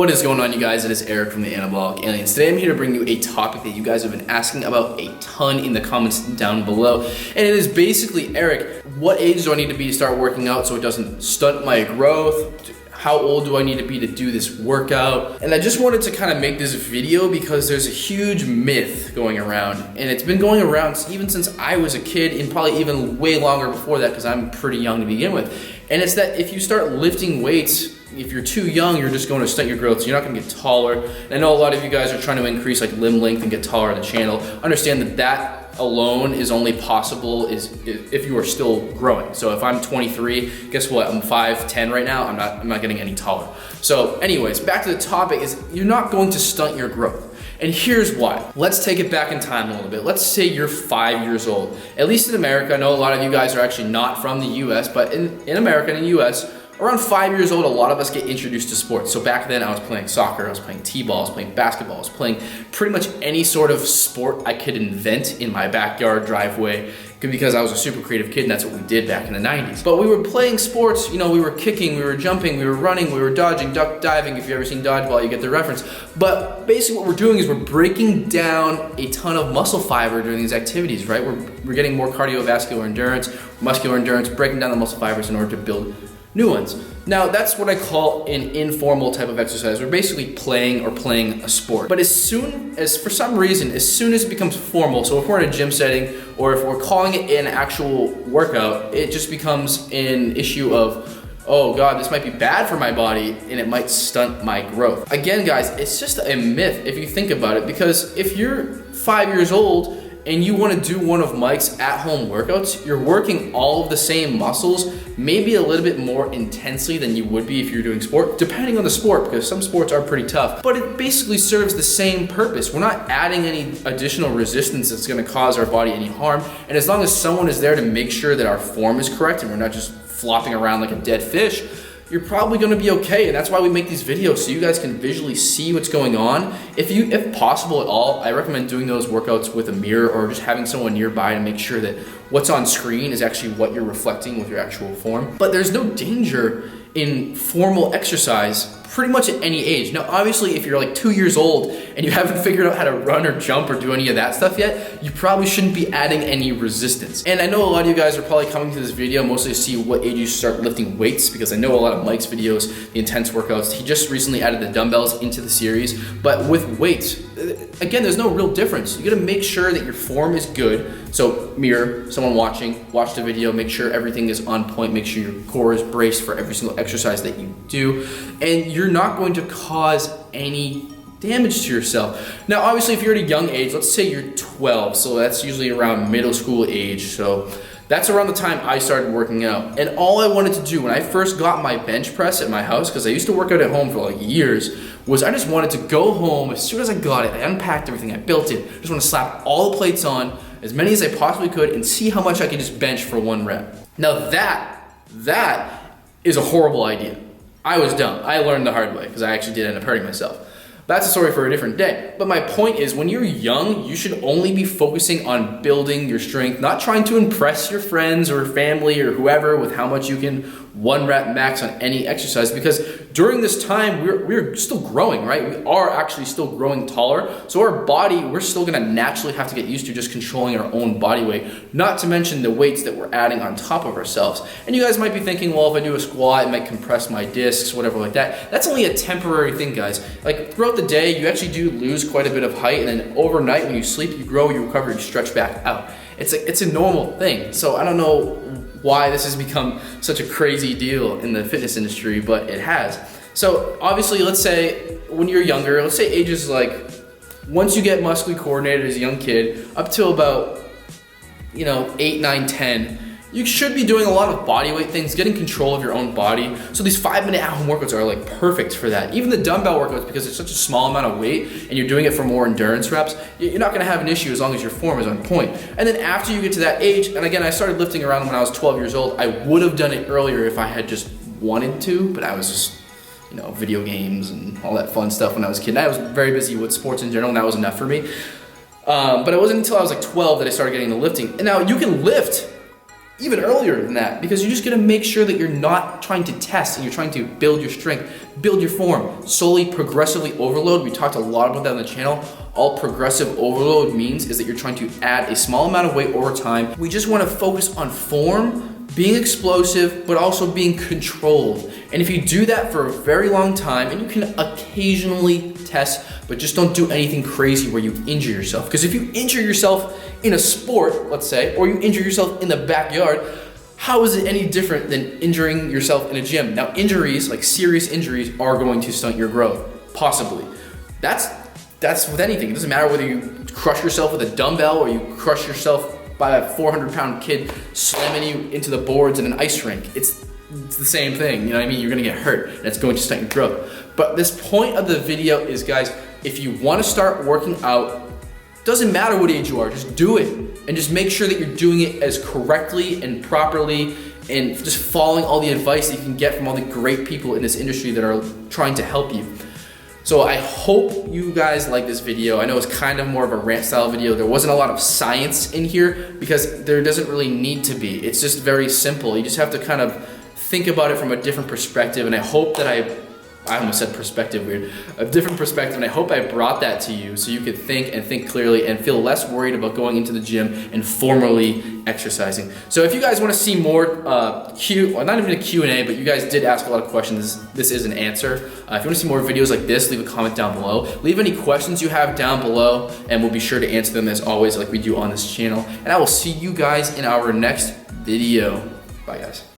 What is going on, you guys? It is Eric from the Anabolic Aliens. Today I'm here to bring you a topic that you guys have been asking about a ton in the comments down below. And it is basically, Eric, what age do I need to be to start working out so it doesn't stunt my growth? How old do I need to be to do this workout? And I just wanted to kind of make this video because there's a huge myth going around, and it's been going around even since I was a kid, and probably even way longer before that because I'm pretty young to begin with. And it's that if you start lifting weights, if you're too young, you're just going to stunt your growth, so you're not going to get taller. And I know a lot of you guys are trying to increase like limb length and get taller on the channel. Understand that that alone is only possible if you are still growing. So if I'm 23, guess what? I'm 5'10" right now. I'm not getting any taller. So anyways, back to the topic is you're not going to stunt your growth. And here's why. Let's take it back in time a little bit. Let's say you're 5 years old. At least in America, I know a lot of you guys are actually not from the US, but in America and the US, around 5 years old, a lot of us get introduced to sports. So back then I was playing soccer, I was playing t-ball, I was playing basketball, I was playing pretty much any sort of sport I could invent in my backyard driveway because I was a super creative kid and that's what we did back in the 90s. But we were playing sports, you know, we were kicking, we were jumping, we were running, we were dodging, duck diving. If you've ever seen dodgeball, you get the reference. But basically what we're doing is we're breaking down a ton of muscle fiber during these activities, right? We're getting more cardiovascular endurance, muscular endurance, breaking down the muscle fibers in order to build new ones. Now that's what I call an informal type of exercise. We're basically playing a sport. But as soon as, for some reason, as soon as it becomes formal, so if we're in a gym setting or if we're calling it an actual workout, it just becomes an issue of, oh God, this might be bad for my body and it might stunt my growth. Again, guys, it's just a myth if you think about it, because if you're 5 years old and you want to do one of Mike's at-home workouts, you're working all of the same muscles, maybe a little bit more intensely than you would be if you're doing sport, depending on the sport, because some sports are pretty tough, but it basically serves the same purpose. We're not adding any additional resistance that's going to cause our body any harm, and as long as someone is there to make sure that our form is correct and we're not just flopping around like a dead fish, you're probably gonna be okay. And that's why we make these videos, so you guys can visually see what's going on. If possible at all, I recommend doing those workouts with a mirror or just having someone nearby to make sure that what's on screen is actually what you're reflecting with your actual form. But there's no danger in formal exercise pretty much at any age. Now, obviously, if you're like 2 years old and you haven't figured out how to run or jump or do any of that stuff yet, you probably shouldn't be adding any resistance. And I know a lot of you guys are probably coming to this video mostly to see what age you start lifting weights, because I know a lot of Mike's videos, the intense workouts, he just recently added the dumbbells into the series. But with weights, again, there's no real difference. You gotta make sure that your form is good. So mirror, someone watching, watch the video, make sure everything is on point, make sure your core is braced for every single exercise that you do, and you're not going to cause any damage to yourself. Now, obviously, if you're at a young age, let's say you're 12, so that's usually around middle school age, so that's around the time I started working out. And all I wanted to do when I first got my bench press at my house, because I used to work out at home for like years, was I just wanted to go home as soon as I got it, I unpacked everything, I built it, I just want to slap all the plates on, as many as I possibly could, and see how much I could just bench for one rep. Now that is a horrible idea. I was dumb. I learned the hard way because I actually did end up hurting myself. That's a story for a different day. But my point is, when you're young, you should only be focusing on building your strength, not trying to impress your friends or family or whoever with how much you can one rep max on any exercise, because during this time, we're still growing, right? We are actually still growing taller. So our body, we're still gonna naturally have to get used to just controlling our own body weight, not to mention the weights that we're adding on top of ourselves. And you guys might be thinking, well, if I do a squat, it might compress my discs, whatever like that. That's only a temporary thing, guys. Like throughout the day, you actually do lose quite a bit of height, and then overnight when you sleep, you grow, you recover, you stretch back out. It's a normal thing. So I don't know why this has become such a crazy deal in the fitness industry, but it has. So obviously, let's say when you're younger, let's say ages like, once you get muscly coordinated as a young kid, up till about, 8, 9, 10, you should be doing a lot of body weight things, getting control of your own body. So these 5-minute at-home workouts are like perfect for that. Even the dumbbell workouts, because it's such a small amount of weight and you're doing it for more endurance reps, you're not gonna have an issue as long as your form is on point. And then after you get to that age, and again, I started lifting around when I was 12 years old. I would have done it earlier if I had just wanted to, but I was just, video games and all that fun stuff when I was a kid. And I was very busy with sports in general, and that was enough for me. But it wasn't until I was like 12 that I started getting the lifting. And now you can lift even earlier than that, because you're just gonna make sure that you're not trying to test and you're trying to build your strength, build your form, slowly, progressively overload. We talked a lot about that on the channel. All progressive overload means is that you're trying to add a small amount of weight over time. We just wanna focus on form, being explosive, but also being controlled. And if you do that for a very long time, and you can occasionally test, but just don't do anything crazy where you injure yourself. Because if you injure yourself in a sport, let's say, or you injure yourself in the backyard, how is it any different than injuring yourself in a gym? Now, injuries, like serious injuries, are going to stunt your growth, possibly. That's with anything. It doesn't matter whether you crush yourself with a dumbbell or you crush yourself by a 400-pound kid slamming you into the boards in an ice rink. It's the same thing, you know what I mean? You're gonna get hurt, and it's going to stunt your growth. But this point of the video is, guys, if you wanna start working out, doesn't matter what age you are, just do it. And just make sure that you're doing it as correctly and properly, and just following all the advice that you can get from all the great people in this industry that are trying to help you. So I hope you guys like this video. I know it's kind of more of a rant style video. There wasn't a lot of science in here because there doesn't really need to be. It's just very simple. You just have to kind of think about it from a different perspective, and I hope that I almost said perspective, weird, a different perspective, and I hope I brought that to you so you could think and think clearly and feel less worried about going into the gym and formally exercising. So if you guys want to see more not even a Q&A, but you guys did ask a lot of questions, this is an answer. If you want to see more videos like this, leave a comment down below. Leave any questions you have down below, and we'll be sure to answer them as always like we do on this channel. And I will see you guys in our next video. Bye, guys.